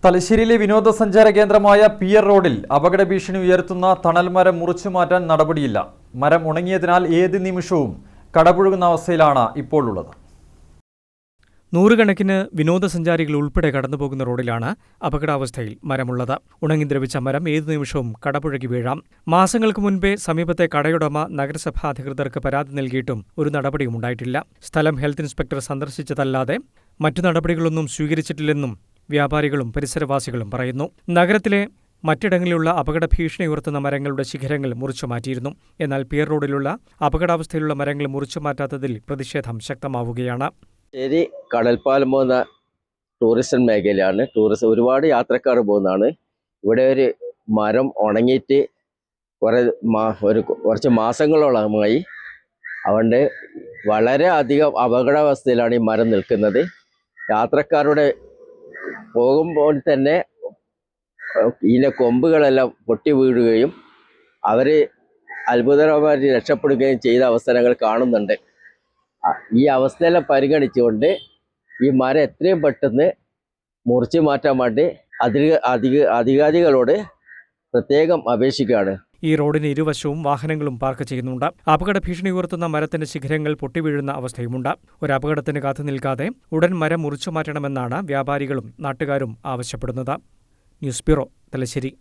തലശ്ശേരിയിലെ വിനോദസഞ്ചാര കേന്ദ്രമായ പിയർ റോഡിൽ അപകട ഭീഷണി ഉയർത്തുന്ന തണൽമരം മുറിച്ചുമാറ്റാൻ നടപടിയില്ല. മരം ഉണങ്ങിയതിനാൽ ഏത് നിമിഷവും കടപുഴകുന്ന അവസ്ഥയിലാണ് ഇപ്പോൾ ഉള്ളത്. നൂറുകണക്കിന് വിനോദസഞ്ചാരികൾ ഉൾപ്പെടെ കടന്നുപോകുന്ന റോഡിലാണ് അപകടാവസ്ഥയിൽ മരമുള്ളത്. ഉണങ്ങി ദ്രവിച്ച മരം ഏതു നിമിഷവും കടപുഴകി വീഴാം. മാസങ്ങൾക്ക് മുൻപേ സമീപത്തെ കടയുടമ നഗരസഭാ അധികൃതർക്ക് പരാതി നൽകിയിട്ടും ഒരു നടപടിയും ഉണ്ടായിട്ടില്ല. സ്ഥലം ഹെൽത്ത് ഇൻസ്പെക്ടർ സന്ദർശിച്ചതല്ലാതെ മറ്റു നടപടികളൊന്നും സ്വീകരിച്ചിട്ടില്ലെന്നും വ്യാപാരികളും പരിസരവാസികളും പറയുന്നു. നഗരത്തിലെ മറ്റിടങ്ങളിലുള്ള അപകട ഭീഷണി ഉയർത്തുന്ന മരങ്ങളുടെ ശിഖരങ്ങൾ മുറിച്ചുമാറ്റിയിരുന്നു. എന്നാൽ പിയർ റോഡിലുള്ള അപകടാവസ്ഥയിലുള്ള മരങ്ങൾ മുറിച്ചുമാറ്റാത്തതിൽ പ്രതിഷേധം ശക്തമാവുകയാണ്. ശരി, കടൽപ്പാലം പോകുന്ന ടൂറിസം മേഖലയാണ്. ഒരുപാട് യാത്രക്കാർ പോകുന്നതാണ്. ഇവിടെ ഒരു മരം ഉണങ്ങിയിട്ട് കുറച്ച് മാസങ്ങളോളമായി. അതുകൊണ്ട് വളരെ അധികം അപകടാവസ്ഥയിലാണ് ഈ മരം നിൽക്കുന്നത്. യാത്രക്കാരുടെ പോകുമ്പോൾ തന്നെ ഇതിൻ്റെ കൊമ്പുകളെല്ലാം പൊട്ടി വീഴുകയും അവർ അത്ഭുതകരമായി രക്ഷപ്പെടുകയും ചെയ്ത അവസരങ്ങൾ കാണുന്നുണ്ട്. ഈ അവസ്ഥയെല്ലാം പരിഗണിച്ചുകൊണ്ട് ഈ മരം എത്രയും പെട്ടെന്ന് മുറിച്ചു മാറ്റാൻ വേണ്ടി അധികാരികളോട് പ്രത്യേകം അപേക്ഷിക്കുകയാണ്. ഈ റോഡിന് ഇരുവശവും വാഹനങ്ങളും പാർക്ക് ചെയ്യുന്നുണ്ട്. അപകട ഭീഷണി ഉയർത്തുന്ന മരത്തിന്റെ ശിഖരങ്ങൾ പൊട്ടിവീഴുന്ന അവസ്ഥയുമുണ്ട്. ഒരു അപകടത്തിന് കാത്തു നിൽക്കാതെ ഉടൻ മരം മുറിച്ചു മാറ്റണമെന്നാണ് വ്യാപാരികളും നാട്ടുകാരും ആവശ്യപ്പെടുന്നത്. News bureau, Thalassery.